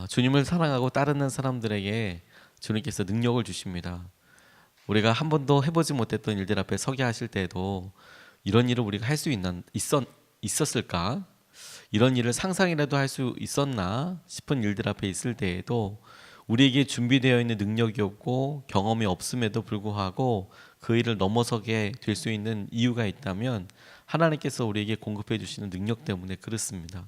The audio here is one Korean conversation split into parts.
주님을 사랑하고 따르는 사람들에게 주님께서 능력을 주십니다. 우리가 한 번도 해보지 못했던 일들 앞에 서게 하실 때에도 이런 일을 우리가 할 수 있었을까? 이런 일을 상상이라도 할 수 있었나 싶은 일들 앞에 있을 때에도 우리에게 준비되어 있는 능력이 없고 경험이 없음에도 불구하고 그 일을 넘어서게 될 수 있는 이유가 있다면 하나님께서 우리에게 공급해 주시는 능력 때문에 그렇습니다.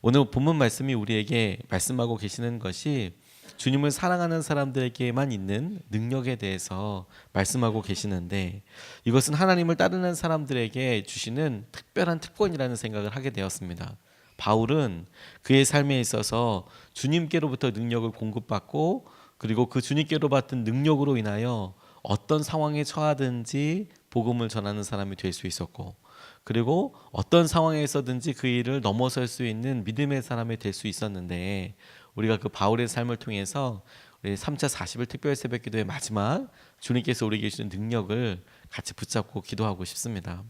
오늘 본문 말씀이 우리에게 말씀하고 계시는 것이 주님을 사랑하는 사람들에게만 있는 능력에 대해서 말씀하고 계시는데, 이것은 하나님을 따르는 사람들에게 주시는 특별한 특권이라는 생각을 하게 되었습니다. 바울은 그의 삶에 있어서 주님께로부터 능력을 공급받고, 그리고 그 주님께로 받은 능력으로 인하여 어떤 상황에 처하든지 복음을 전하는 사람이 될 수 있었고, 그리고 어떤 상황에서든지 그 일을 넘어설 수 있는 믿음의 사람이 될 수 있었는데, 우리가 그 바울의 삶을 통해서 우리 3차 40일 특별 새벽 기도의 마지막 주님께서 우리에게 주신 능력을 같이 붙잡고 기도하고 싶습니다.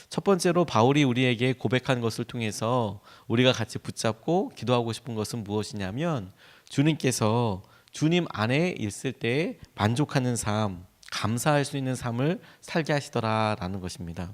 첫 번째로 바울이 우리에게 고백한 것을 통해서 우리가 같이 붙잡고 기도하고 싶은 것은 무엇이냐면, 주님께서 주님 안에 있을 때 만족하는 삶, 감사할 수 있는 삶을 살게 하시더라라는 것입니다.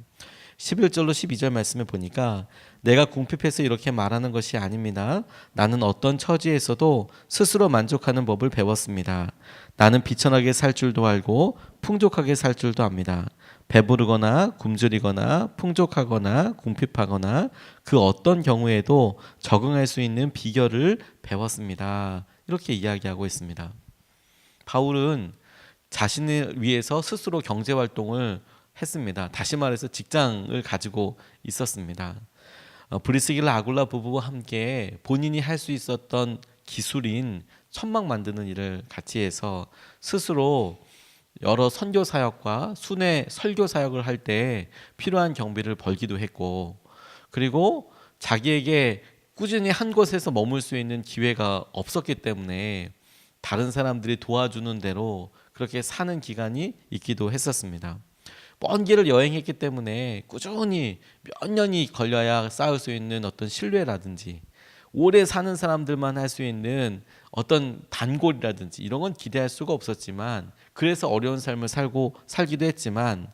11절로 12절 말씀을 보니까, 내가 궁핍해서 이렇게 말하는 것이 아닙니다. 나는 어떤 처지에서도 스스로 만족하는 법을 배웠습니다. 나는 비천하게 살 줄도 알고 풍족하게 살 줄도 압니다. 배부르거나 굶주리거나 풍족하거나 궁핍하거나 그 어떤 경우에도 적응할 수 있는 비결을 배웠습니다. 이렇게 이야기하고 있습니다. 바울은 자신을 위해서 스스로 경제활동을 했습니다. 다시 말해서 직장을 가지고 있었습니다. 브리스길라 아굴라 부부와 함께 본인이 할 수 있었던 기술인 천막 만드는 일을 같이 해서 스스로 여러 선교 사역과 순회 설교 사역을 할 때 필요한 경비를 벌기도 했고, 그리고 자기에게 꾸준히 한 곳에서 머물 수 있는 기회가 없었기 때문에 다른 사람들이 도와주는 대로 그렇게 사는 기간이 있기도 했었습니다. 먼 길을 여행했기 때문에 꾸준히 몇 년이 걸려야 쌓을 수 있는 어떤 신뢰라든지, 오래 사는 사람들만 할 수 있는 어떤 단골이라든지 이런 건 기대할 수가 없었지만, 그래서 어려운 삶을 살기도 했지만,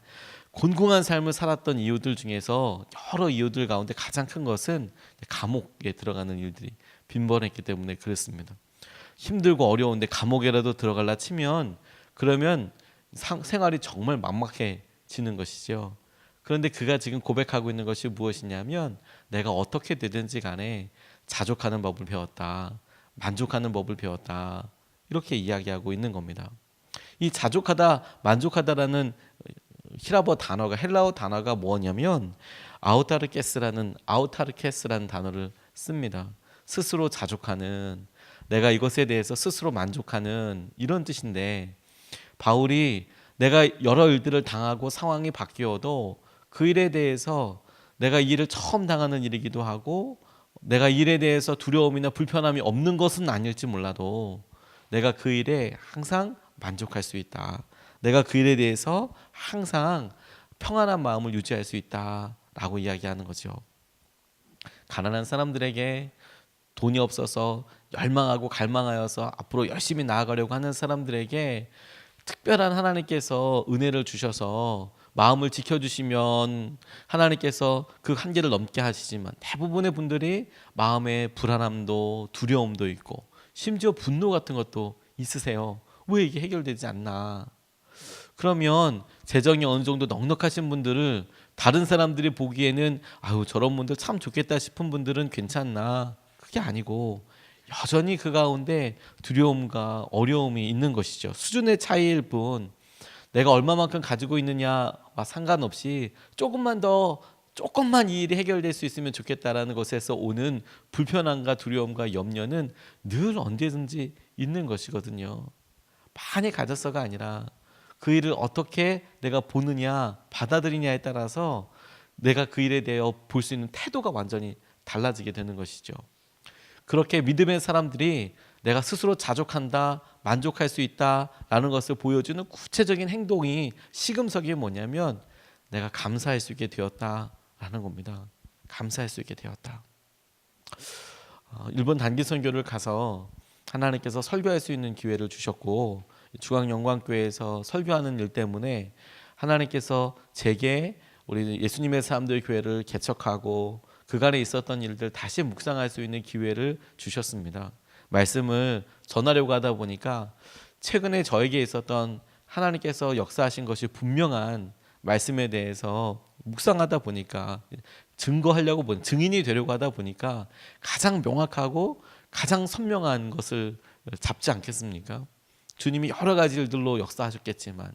곤궁한 삶을 살았던 이유들 중에서 여러 이유들 가운데 가장 큰 것은 감옥에 들어가는 일들이 빈번했기 때문에 그렇습니다. 힘들고 어려운데 감옥에라도 들어갈라 치면, 그러면 생활이 정말 막막해지는 것이죠. 그런데 그가 지금 고백하고 있는 것이 무엇이냐면, 내가 어떻게 되든지 간에 자족하는 법을 배웠다, 만족하는 법을 배웠다, 이렇게 이야기하고 있는 겁니다. 이 자족하다, 만족하다라는 헬라어 단어가 뭐냐면 아우타르케스라는 단어를 씁니다. 스스로 자족하는, 내가 이것에 대해서 스스로 만족하는, 이런 뜻인데, 바울이 내가 여러 일들을 당하고 상황이 바뀌어도 그 일에 대해서, 내가 이 일을 처음 당하는 일이기도 하고 내가 일에 대해서 두려움이나 불편함이 없는 것은 아닐지 몰라도 내가 그 일에 항상 만족할 수 있다, 내가 그 일에 대해서 항상 평안한 마음을 유지할 수 있다라고 이야기하는 거죠. 가난한 사람들에게, 돈이 없어서 열망하고 갈망하여서 앞으로 열심히 나아가려고 하는 사람들에게 특별한 하나님께서 은혜를 주셔서 마음을 지켜주시면 하나님께서 그 한계를 넘게 하시지만, 대부분의 분들이 마음에 불안함도 두려움도 있고 심지어 분노 같은 것도 있으세요. 왜 이게 해결되지 않나? 그러면 재정이 어느 정도 넉넉하신 분들을 다른 사람들이 보기에는 아유 저런 분들 참 좋겠다 싶은 분들은 괜찮나? 그게 아니고 여전히 그 가운데 두려움과 어려움이 있는 것이죠. 수준의 차이일 뿐, 내가 얼마만큼 가지고 있느냐와 상관없이 조금만 이 일이 해결될 수 있으면 좋겠다라는 것에서 오는 불편함과 두려움과 염려는 늘 언제든지 있는 것이거든요. 많이 가졌어가 아니라 그 일을 어떻게 내가 보느냐, 받아들이냐에 따라서 내가 그 일에 대해 볼 수 있는 태도가 완전히 달라지게 되는 것이죠. 그렇게 믿음의 사람들이 내가 스스로 자족한다, 만족할 수 있다라는 것을 보여주는 구체적인 행동이, 시금석이 뭐냐면 내가 감사할 수 있게 되었다라는 겁니다. 감사할 수 있게 되었다. 일본 단기 선교를 가서 하나님께서 설교할 수 있는 기회를 주셨고, 중앙영광교회에서 설교하는 일 때문에 하나님께서 제게 우리 예수님의 사람들 교회를 개척하고 그간에 있었던 일들 다시 묵상할 수 있는 기회를 주셨습니다. 말씀을 전하려고 하다 보니까 최근에 저에게 있었던 하나님께서 역사하신 것이 분명한 말씀에 대해서 묵상하다 보니까, 증인이 되려고 하다 보니까 가장 명확하고 가장 선명한 것을 잡지 않겠습니까? 주님이 여러 가지 일들로 역사하셨겠지만,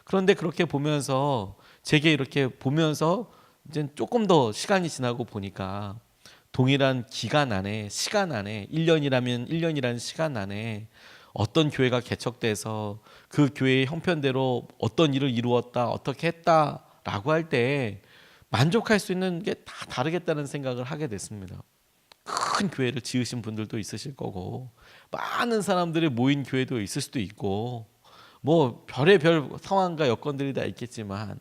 그런데 그렇게 보면서 제게 이렇게 보면서 이제 조금 더 시간이 지나고 보니까 동일한 기간 안에, 시간 안에, 1년이라면 1년이라는 시간 안에 어떤 교회가 개척돼서 그 교회의 형편대로 어떤 일을 이루었다, 어떻게 했다라고 할 때 만족할 수 있는 게 다 다르겠다는 생각을 하게 됐습니다. 큰 교회를 지으신 분들도 있으실 거고, 많은 사람들이 모인 교회도 있을 수도 있고, 뭐 별의별 상황과 여건들이 다 있겠지만,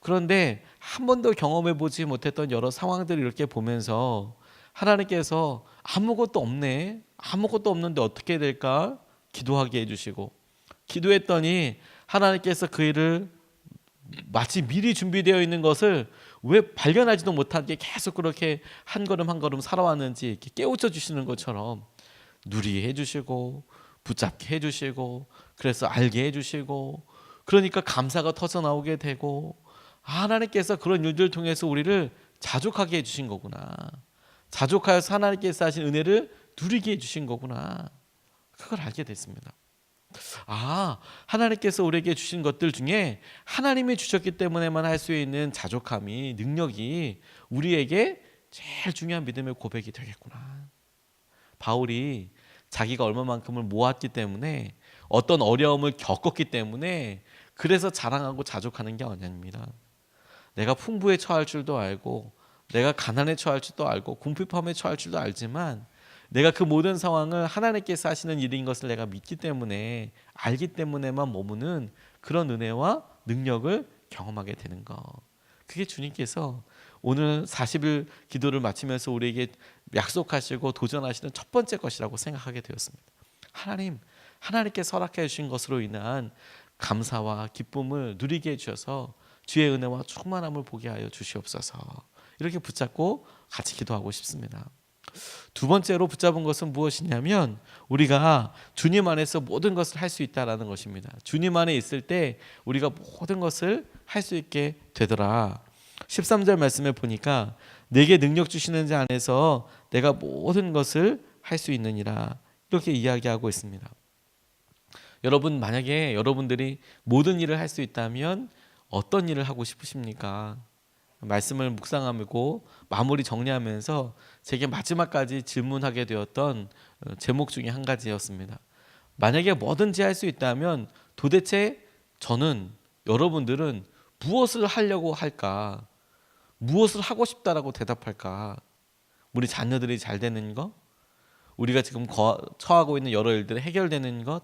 그런데 한 번도 경험해 보지 못했던 여러 상황들을 이렇게 보면서 하나님께서 아무것도 없네, 아무것도 없는데 어떻게 될까 기도하게 해주시고, 기도했더니 하나님께서 그 일을 마치 미리 준비되어 있는 것을 왜 발견하지도 못한 게 계속 그렇게 한 걸음 한 걸음 살아왔는지 이렇게 깨우쳐 주시는 것처럼 누리게 해주시고, 붙잡게 해주시고, 그래서 알게 해주시고, 그러니까 감사가 터져 나오게 되고, 하나님께서 그런 일들을 통해서 우리를 자족하게 해주신 거구나, 자족하여서 하나님께서 하신 은혜를 누리게 해주신 거구나, 그걸 알게 됐습니다. 하나님께서 우리에게 주신 것들 중에 하나님이 주셨기 때문에만 할 수 있는 자족함이, 능력이 우리에게 제일 중요한 믿음의 고백이 되겠구나. 바울이 자기가 얼마만큼을 모았기 때문에, 어떤 어려움을 겪었기 때문에 그래서 자랑하고 자족하는 게 아닙니다. 내가 풍부에 처할 줄도 알고, 내가 가난에 처할 줄도 알고, 궁핍함에 처할 줄도 알지만, 내가 그 모든 상황을 하나님께서 하시는 일인 것을 내가 믿기 때문에, 알기 때문에만 머무는 그런 은혜와 능력을 경험하게 되는 것, 그게 주님께서 오늘 40일 기도를 마치면서 우리에게 약속하시고 도전하시는 첫 번째 것이라고 생각하게 되었습니다. 하나님께서 허락해 주신 것으로 인한 감사와 기쁨을 누리게 해주셔서 주의 은혜와 충만함을 보게 하여 주시옵소서. 이렇게 붙잡고 같이 기도하고 싶습니다. 두 번째로 붙잡은 것은 무엇이냐면, 우리가 주님 안에서 모든 것을 할 수 있다라는 것입니다. 주님 안에 있을 때 우리가 모든 것을 할 수 있게 되더라. 13절 말씀에 보니까 내게 능력 주시는 자 안에서 내가 모든 것을 할 수 있느니라, 이렇게 이야기하고 있습니다. 여러분, 만약에 여러분들이 모든 일을 할 수 있다면 어떤 일을 하고 싶으십니까? 말씀을 묵상하고 마무리 정리하면서 제게 마지막까지 질문하게 되었던 제목 중에 한 가지였습니다. 만약에 뭐든지 할 수 있다면 도대체 여러분들은 무엇을 하려고 할까? 무엇을 하고 싶다라고 대답할까? 우리 자녀들이 잘 되는 것? 우리가 지금 처하고 있는 여러 일들이 해결되는 것?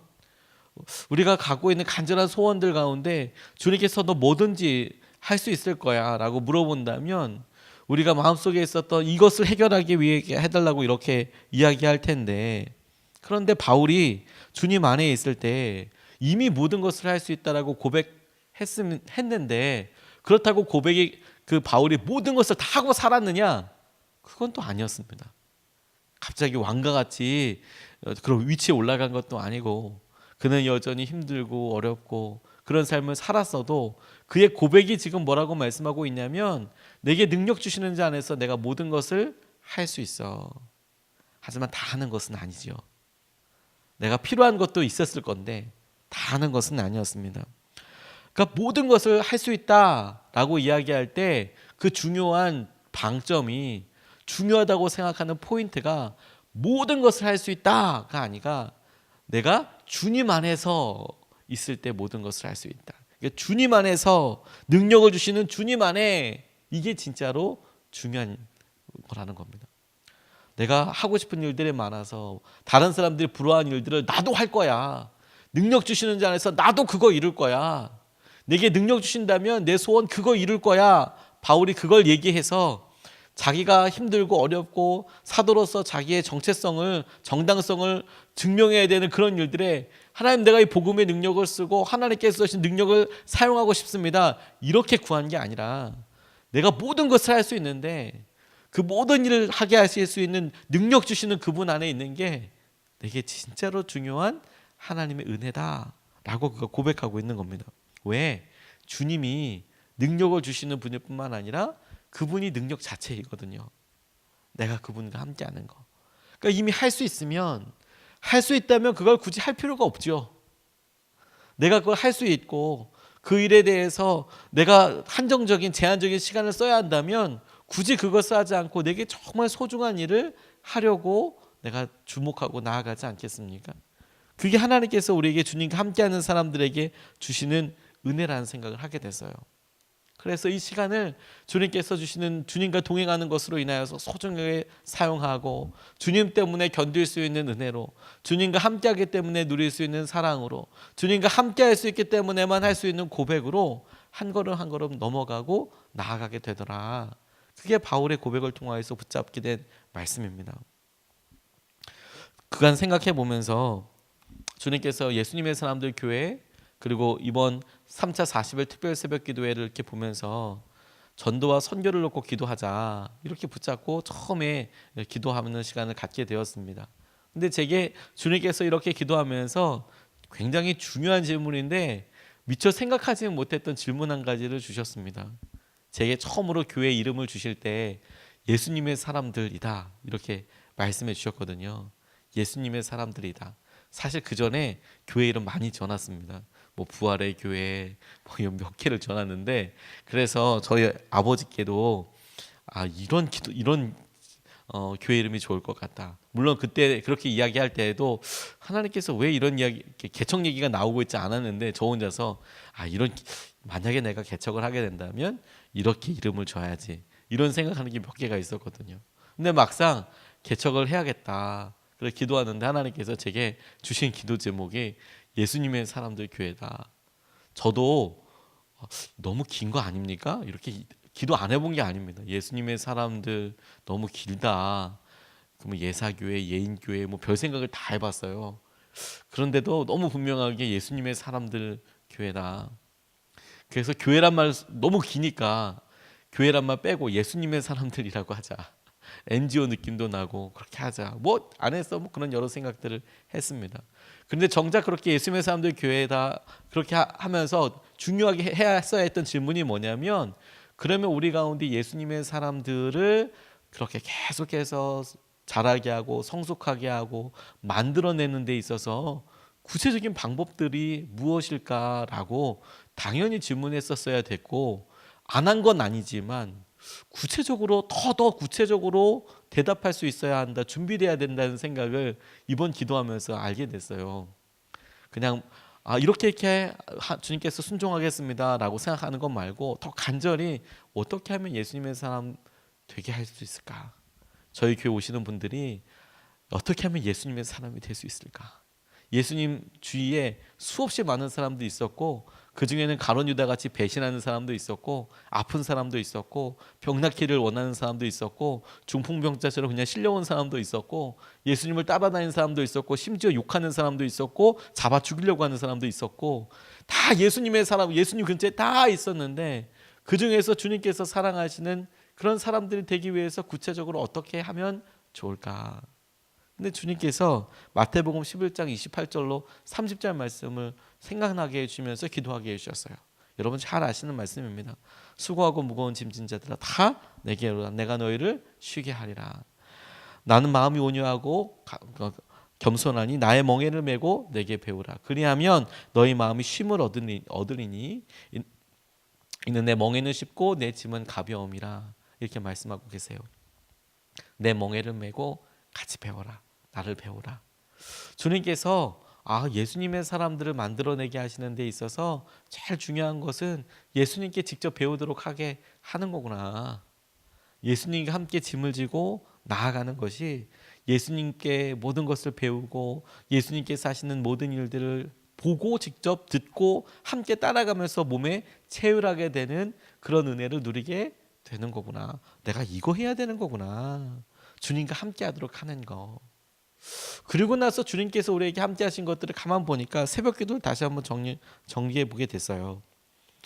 우리가 갖고 있는 간절한 소원들 가운데 주님께서 너 뭐든지 할 수 있을 거야 라고 물어본다면, 우리가 마음속에 있었던 이것을 해결하기 위해 해달라고 이렇게 이야기할 텐데, 그런데 바울이 주님 안에 있을 때 이미 모든 것을 할 수 있다라고 고백했는데, 그렇다고 바울이 모든 것을 다 하고 살았느냐? 그건 또 아니었습니다. 갑자기 왕과 같이 그런 위치에 올라간 것도 아니고, 그는 여전히 힘들고 어렵고 그런 삶을 살았어도 그의 고백이 지금 뭐라고 말씀하고 있냐면, 내게 능력 주시는 자 안에서 내가 모든 것을 할 수 있어. 하지만 다 하는 것은 아니죠. 내가 필요한 것도 있었을 건데 다 하는 것은 아니었습니다. 그러니까 모든 것을 할 수 있다라고 이야기할 때 그 중요한 방점이, 중요하다고 생각하는 포인트가 모든 것을 할 수 있다가 아니라 내가 주님 안에서 있을 때 모든 것을 할 수 있다. 그러니까 주님 안에서 능력을 주시는 주님 안에, 이게 진짜로 중요한 거라는 겁니다. 내가 하고 싶은 일들이 많아서 다른 사람들이 부러워하는 일들을 나도 할 거야. 능력 주시는 자 안에서 나도 그거 이룰 거야. 내게 능력 주신다면 내 소원 그거 이룰 거야. 바울이 그걸 얘기해서 자기가 힘들고 어렵고 사도로서 자기의 정체성을, 정당성을 증명해야 되는 그런 일들에 하나님, 내가 이 복음의 능력을 쓰고 하나님께서 주신 능력을 사용하고 싶습니다, 이렇게 구한 게 아니라 내가 모든 것을 할 수 있는데 그 모든 일을 하게 하실 수 있는 능력 주시는 그분 안에 있는 게 내게 진짜로 중요한 하나님의 은혜다라고 그가 고백하고 있는 겁니다. 왜? 주님이 능력을 주시는 분일 뿐만 아니라 그분이 능력 자체이거든요. 내가 그분과 함께하는 거. 그러니까 이미 할 수 있으면, 할 수 있다면 그걸 굳이 할 필요가 없죠. 내가 그걸 할 수 있고 그 일에 대해서 내가 한정적인 제한적인 시간을 써야 한다면 굳이 그것을 하지 않고 내게 정말 소중한 일을 하려고 내가 주목하고 나아가지 않겠습니까? 그게 하나님께서 우리에게 주님과 함께하는 사람들에게 주시는 은혜라는 생각을 하게 됐어요. 그래서 이 시간을 주님께서 주시는, 주님과 동행하는 것으로 인하여서 소중하게 사용하고, 주님 때문에 견딜 수 있는 은혜로, 주님과 함께하기 때문에 누릴 수 있는 사랑으로, 주님과 함께할 수 있기 때문에만 할 수 있는 고백으로 한 걸음 한 걸음 넘어가고 나아가게 되더라. 그게 바울의 고백을 통하여서 붙잡게 된 말씀입니다. 그간 생각해 보면서 주님께서 예수님의 사람들 교회, 그리고 이번 3차 40일 특별 새벽 기도회를 이렇게 보면서 전도와 선교를 놓고 기도하자 이렇게 붙잡고 처음에 기도하는 시간을 갖게 되었습니다. 근데 제게 주님께서 이렇게 기도하면서 굉장히 중요한 질문인데 미처 생각하지 못했던 질문 한 가지를 주셨습니다. 제게 처음으로 교회 이름을 주실 때 예수님의 사람들이다 이렇게 말씀해 주셨거든요. 예수님의 사람들이다. 사실 그 전에 교회 이름 많이 전했습니다. 뭐 부활의 교회 뭐 몇 개를 전했는데, 그래서 저희 아버지께도 이런 기도, 이런 교회 이름이 좋을 것 같다. 물론 그때 그렇게 이야기할 때에도 하나님께서 왜 이런 이야기, 개척 얘기가 나오고 있지 않았는데 저 혼자서 이런, 만약에 내가 개척을 하게 된다면 이렇게 이름을 줘야지, 이런 생각하는 게 몇 개가 있었거든요. 근데 막상 개척을 해야겠다 그래서 기도하는데 하나님께서 제게 주신 기도 제목이 예수님의 사람들 교회다. 저도 너무 긴 거 아닙니까? 이렇게 기도 안 해본 게 아닙니다. 예수님의 사람들 너무 길다. 그럼 예사교회, 예인교회 뭐 별 생각을 다 해봤어요. 그런데도 너무 분명하게 예수님의 사람들 교회다. 그래서 교회란 말 너무 기니까 교회란 말 빼고 예수님의 사람들이라고 하자. NGO 느낌도 나고 그렇게 하자. 뭐 안 했어? 뭐 그런 여러 생각들을 했습니다. 그런데 정작 그렇게 예수님의 사람들 교회다 그렇게 하면서 중요하게 했어야 했던 질문이 뭐냐면, 그러면 우리 가운데 예수님의 사람들을 그렇게 계속해서 자라게 하고 성숙하게 하고 만들어내는 데 있어서 구체적인 방법들이 무엇일까라고 당연히 질문했었어야 됐고, 안 한 건 아니지만 구체적으로 더 구체적으로 대답할 수 있어야 한다, 준비돼야 된다는 생각을 이번 기도하면서 알게 됐어요. 그냥 이렇게 주님께서 순종하겠습니다라고 생각하는 것 말고 더 간절히 어떻게 하면 예수님의 사람 되게 할 수 있을까? 저희 교회 오시는 분들이 어떻게 하면 예수님의 사람이 될 수 있을까? 예수님 주위에 수없이 많은 사람도 있었고, 그 중에는 가룟 유다 같이 배신하는 사람도 있었고, 아픈 사람도 있었고, 병낫기를 원하는 사람도 있었고, 중풍병자처럼 그냥 실려온 사람도 있었고, 예수님을 따라다니는 사람도 있었고, 심지어 욕하는 사람도 있었고, 잡아 죽이려고 하는 사람도 있었고, 다 예수님의 사람, 예수님 근처에 다 있었는데, 그 중에서 주님께서 사랑하시는 그런 사람들이 되기 위해서 구체적으로 어떻게 하면 좋을까? 근데 주님께서 마태복음 11장 28절로 30절 말씀을 생각나게 해주면서 기도하게 해주셨어요. 여러분 잘 아시는 말씀입니다. 수고하고 무거운 짐진 자들아 다 내게로 오라, 내가 너희를 쉬게 하리라. 나는 마음이 온유하고 겸손하니 나의 멍에를 메고 내게 배우라. 그리하면 너희 마음이 쉼을 얻으리니 이는 내 멍에는 쉽고 내 짐은 가벼움이라. 이렇게 말씀하고 계세요. 내 멍에를 메고 같이 배워라. 나를 배우라. 주님께서 예수님의 사람들을 만들어내게 하시는 데 있어서 제일 중요한 것은 예수님께 직접 배우도록 하게 하는 거구나. 예수님과 함께 짐을 지고 나아가는 것이, 예수님께 모든 것을 배우고 예수님께서 하시는 모든 일들을 보고 직접 듣고 함께 따라가면서 몸에 체휼하게 되는 그런 은혜를 누리게 되는 거구나. 내가 이거 해야 되는 거구나. 주님과 함께 하도록 하는 거. 그리고 나서 주님께서 우리에게 함께 하신 것들을 가만 보니까 새벽 기도를 다시 한번 정리해 보게 됐어요.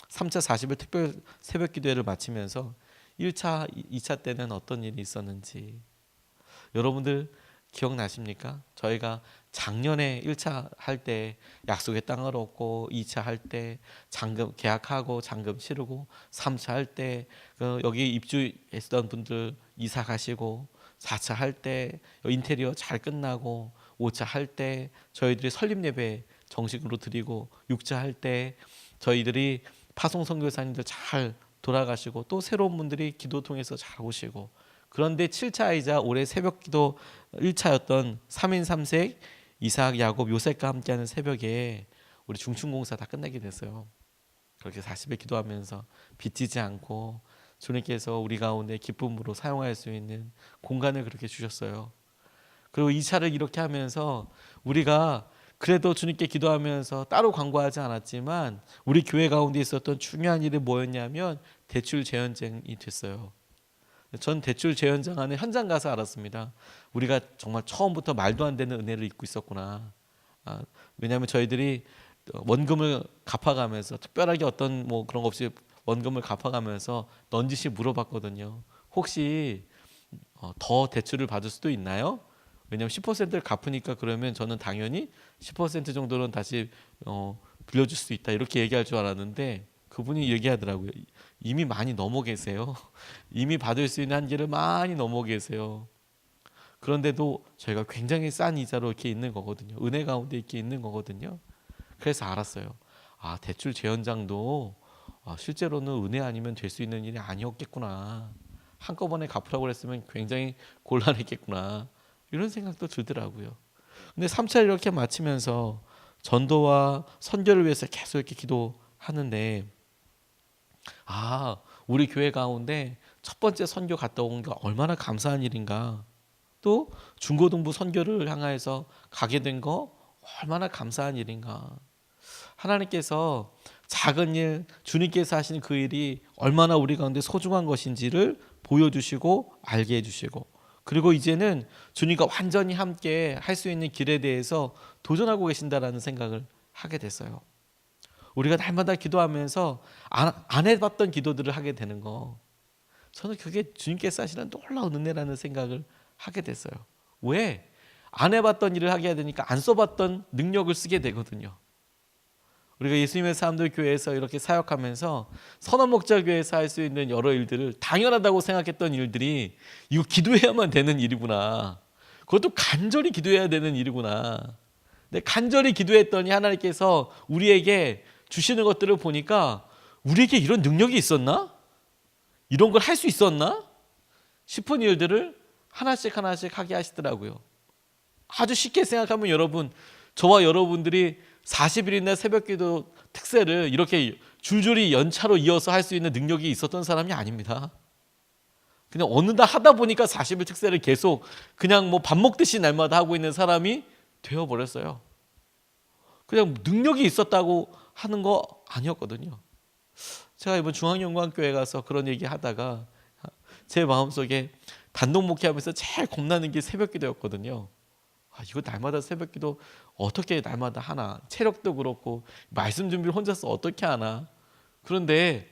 3차 40일 특별 새벽 기도회를 마치면서 1차, 2차 때는 어떤 일이 있었는지 여러분들 기억나십니까? 저희가 작년에 1차 할 때 약속의 땅을 얻고 2차 할 때 잔금 계약하고 잔금 치르고 3차 할 때 여기 입주했던 분들 이사 가시고 4차 할 때 인테리어 잘 끝나고 5차 할 때 저희들이 설립 예배 정식으로 드리고 6차 할 때 저희들이 파송 선교사님들 잘 돌아가시고 또 새로운 분들이 기도 통해서 잘 오시고 그런데 7차이자 올해 새벽 기도 1차였던 3인 3색 이삭, 야곱, 요셉과 함께하는 새벽에 우리 중층공사 다 끝내게 됐어요. 그렇게 40일 기도하면서 빚지지 않고 주님께서 우리 가운데 기쁨으로 사용할 수 있는 공간을 그렇게 주셨어요. 그리고 2차를 이렇게 하면서 우리가 그래도 주님께 기도하면서 따로 광고하지 않았지만 우리 교회 가운데 있었던 중요한 일이 뭐였냐면 대출 재현장이 됐어요. 전 대출 재현장 안에 현장 가서 알았습니다. 우리가 정말 처음부터 말도 안 되는 은혜를 입고 있었구나. 왜냐하면 저희들이 원금을 갚아가면서 특별하게 어떤 뭐 그런 거 없이 원금을 갚아가면서 넌지시 물어봤거든요. 혹시 더 대출을 받을 수도 있나요? 왜냐하면 10%를 갚으니까 그러면 저는 당연히 10% 정도는 다시 빌려줄 수 있다 이렇게 얘기할 줄 알았는데 그분이 얘기하더라고요. 이미 많이 넘어 계세요. 이미 받을 수 있는 한계를 많이 넘어 계세요. 그런데도 저희가 굉장히 싼 이자로 이렇게 있는 거거든요. 은혜 가운데 이렇게 있는 거거든요. 그래서 알았어요. 대출 재현장도 실제로는 은혜 아니면 될 수 있는 일이 아니었겠구나. 한꺼번에 갚으라고 그랬으면 굉장히 곤란했겠구나. 이런 생각도 들더라고요. 근데 3차를 이렇게 마치면서 전도와 선교를 위해서 계속 이렇게 기도하는데 우리 교회 가운데 첫 번째 선교 갔다 온 게 얼마나 감사한 일인가. 또 중고등부 선교를 향해서 가게 된 거 얼마나 감사한 일인가. 하나님께서 작은 일, 주님께서 하신 그 일이 얼마나 우리 가운데 소중한 것인지를 보여주시고 알게 해주시고 그리고 이제는 주님과 완전히 함께 할 수 있는 길에 대해서 도전하고 계신다라는 생각을 하게 됐어요. 우리가 날마다 기도하면서 안 해봤던 기도들을 하게 되는 거 저는 그게 주님께서 하시는 놀라운 은혜라는 생각을 하게 됐어요. 왜? 안 해봤던 일을 하게 되니까 안 써봤던 능력을 쓰게 되거든요. 우리가 예수님의 사람들 교회에서 이렇게 사역하면서 선원목자교회에서 할 수 있는 여러 일들을 당연하다고 생각했던 일들이 이거 기도해야만 되는 일이구나. 그것도 간절히 기도해야 되는 일이구나. 근데 간절히 기도했더니 하나님께서 우리에게 주시는 것들을 보니까 우리에게 이런 능력이 있었나? 이런 걸 할 수 있었나? 싶은 일들을 하나씩 하나씩 하게 하시더라고요. 아주 쉽게 생각하면 여러분, 저와 여러분들이 40일이나 새벽기도 특세를 이렇게 줄줄이 연차로 이어서 할 수 있는 능력이 있었던 사람이 아닙니다. 그냥 어느 날 하다 보니까 40일 특세를 계속 그냥 뭐 밥 먹듯이 날마다 하고 있는 사람이 되어버렸어요. 그냥 능력이 있었다고 하는 거 아니었거든요. 제가 이번 중앙영광교회 가서 그런 얘기 하다가 제 마음속에 단독 목회하면서 제일 겁나는 게 새벽기도였거든요. 이거 날마다 새벽기도 어떻게 날마다 하나? 체력도 그렇고 말씀 준비를 혼자서 어떻게 하나? 그런데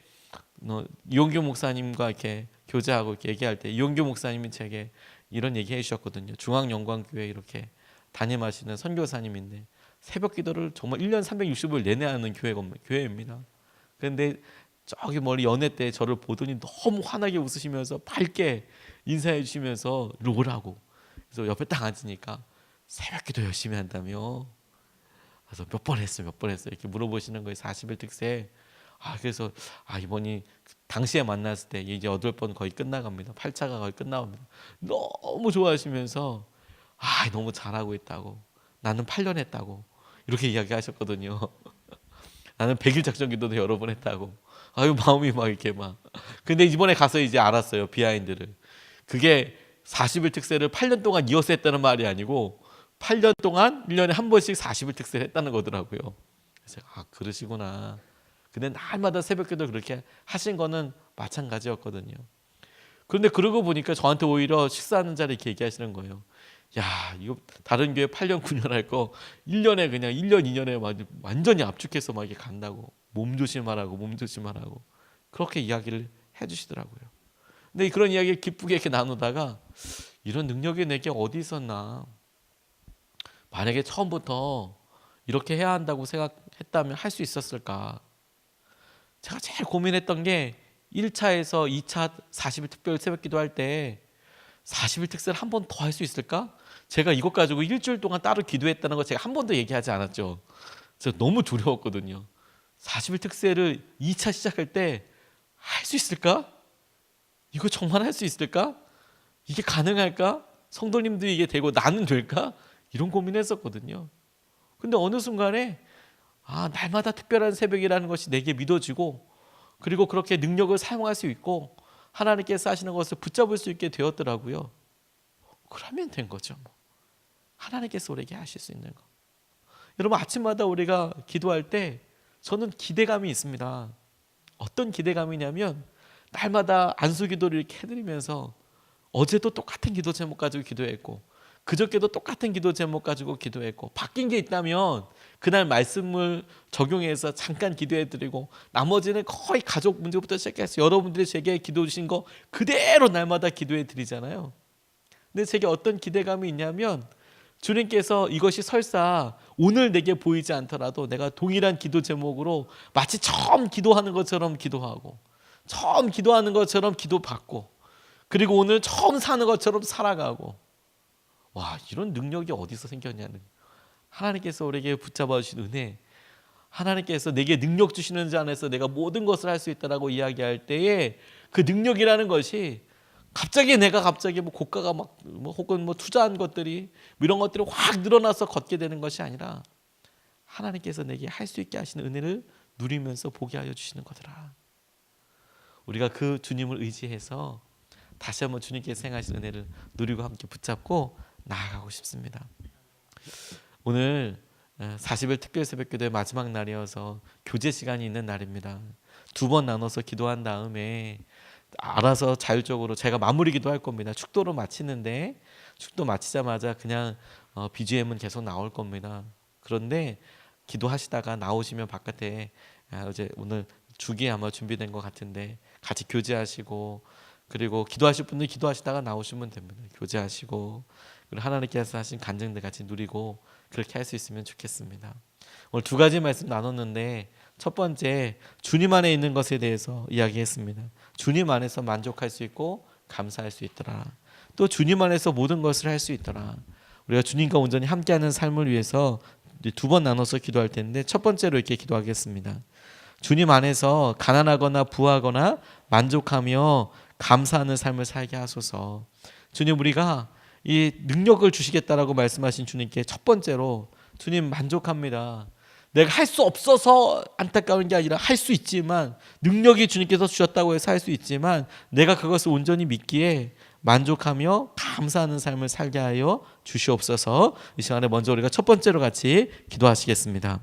이용규 목사님과 이렇게 교제하고 이렇게 얘기할 때 이용규 목사님이 제게 이런 얘기 해주셨거든요. 중앙영광교회 이렇게 담임하시는 선교사님인데 새벽기도를 정말 1년 365일 내내 하는 교회입니다. 그런데 저기 멀리 연회 때 저를 보더니 너무 환하게 웃으시면서 밝게 인사해 주시면서 오라고. 그래서 옆에 딱 앉으니까 새벽기도 열심히 한다며. 그래서 몇 번 했어요 이렇게 물어보시는 거예요. 40일 특세. 그래서 이번이 당시에 만났을 때 이제 8번 거의 끝나갑니다. 8차가 거의 끝나갑니다. 너무 좋아하시면서 너무 잘하고 있다고. 나는 8년 했다고. 이렇게 이야기하셨거든요. 나는 100일 작전 기도도 여러 번 했다고. 마음이 막 이렇게 막. 근데 이번에 가서 이제 알았어요. 비하인드를. 그게 40일 특세를 8년 동안 이어서 했다는 말이 아니고 8년 동안 1년에 한 번씩 40일 특세를 했다는 거더라고요. 그래서 그러시구나. 근데 날마다 새벽기도 그렇게 하신 거는 마찬가지였거든요. 그런데 그러고 보니까 저한테 오히려 식사하는 자리에 이렇게 얘기하시는 거예요. 야, 이거 다른 교회 8년 9년 할 거 1년에 그냥 1년 2년에 완전히 압축해서 막 이렇게 간다고. 몸 조심하라고, 몸 조심하라고. 그렇게 이야기를 해주시더라고요. 근데 그런 이야기를 기쁘게 이렇게 나누다가 이런 능력이 내게 어디 있었나. 만약에 처음부터 이렇게 해야 한다고 생각했다면 할 수 있었을까. 제가 제일 고민했던 게 1차에서 2차 40일 특별 새벽 기도할 때 40일 특세를 한 번 더 할 수 있을까? 제가 이것 가지고 일주일 동안 따로 기도했다는 거 제가 한 번도 얘기하지 않았죠. 제가 너무 두려웠거든요. 40일 특세를 2차 시작할 때 할 수 있을까? 이거 정말 할 수 있을까? 이게 가능할까? 성도님들이 이게 되고 나는 될까? 이런 고민했었거든요. 근데 어느 순간에 날마다 특별한 새벽이라는 것이 내게 믿어지고, 그리고 그렇게 능력을 사용할 수 있고 하나님께서 하시는 것을 붙잡을 수 있게 되었더라고요. 그러면 된 거죠. 하나님께서 우리에게 하실 수 있는 거. 여러분, 아침마다 우리가 기도할 때 저는 기대감이 있습니다. 어떤 기대감이냐면 날마다 안수 기도를 이렇게 해드리면서 어제도 똑같은 기도 제목 가지고 기도했고 그저께도 똑같은 기도 제목 가지고 기도했고, 바뀐 게 있다면 그날 말씀을 적용해서 잠깐 기도해드리고 나머지는 거의 가족 문제부터 시작해서 여러분들이 제게 기도 주신 거 그대로 날마다 기도해드리잖아요. 근데 제게 어떤 기대감이 있냐면 주님께서 이것이 설사 오늘 내게 보이지 않더라도 내가 동일한 기도 제목으로 마치 처음 기도하는 것처럼 기도하고 처음 기도하는 것처럼 기도받고, 그리고 오늘 처음 사는 것처럼 살아가고, 와, 이런 능력이 어디서 생겼냐는, 하나님께서 우리에게 붙잡아 주신 은혜, 하나님께서 내게 능력 주시는 자 안에서 내가 모든 것을 할 수 있다라고 이야기할 때에 그 능력이라는 것이 내가 갑자기 고가가 혹은 투자한 것들이 이런 것들이 확 늘어나서 걷게 되는 것이 아니라 하나님께서 내게 할 수 있게 하시는 은혜를 누리면서 보게 하여 주시는 거더라. 우리가 그 주님을 의지해서 다시 한번 주님께서 행하신 은혜를 누리고 함께 붙잡고 나아가고 싶습니다. 오늘 40일 특별 새벽 기도의 마지막 날이어서 교제 시간이 있는 날입니다. 2번 나눠서 기도한 다음에 알아서 자율적으로 제가 마무리 기도할 겁니다. 축도로 마치는데 축도 마치자마자 그냥 BGM은 계속 나올 겁니다. 그런데 기도하시다가 나오시면 바깥에 오늘 죽이 아마 준비된 것 같은데 같이 교제하시고, 그리고 기도하실 분들 기도하시다가 나오시면 됩니다. 교제하시고, 그리고 하나님께서 하신 간증들 같이 누리고 그렇게 할 수 있으면 좋겠습니다. 오늘 2가지 말씀 나눴는데 첫 번째, 주님 안에 있는 것에 대해서 이야기했습니다. 주님 안에서 만족할 수 있고 감사할 수 있더라. 또 주님 안에서 모든 것을 할 수 있더라. 우리가 주님과 온전히 함께하는 삶을 위해서 2번 나눠서 기도할 텐데 첫 번째로 이렇게 기도하겠습니다. 주님 안에서 가난하거나 부하거나 만족하며 감사하는 삶을 살게 하소서. 주님, 우리가 이 능력을 주시겠다라고 말씀하신 주님께 첫 번째로, 주님 만족합니다. 내가 할 수 없어서 안타까운 게 아니라 할 수 있지만, 능력이 주님께서 주셨다고 해서 할 수 있지만 내가 그것을 온전히 믿기에 만족하며 감사하는 삶을 살게 하여 주시옵소서. 이 시간에 먼저 우리가 첫 번째로 같이 기도하시겠습니다.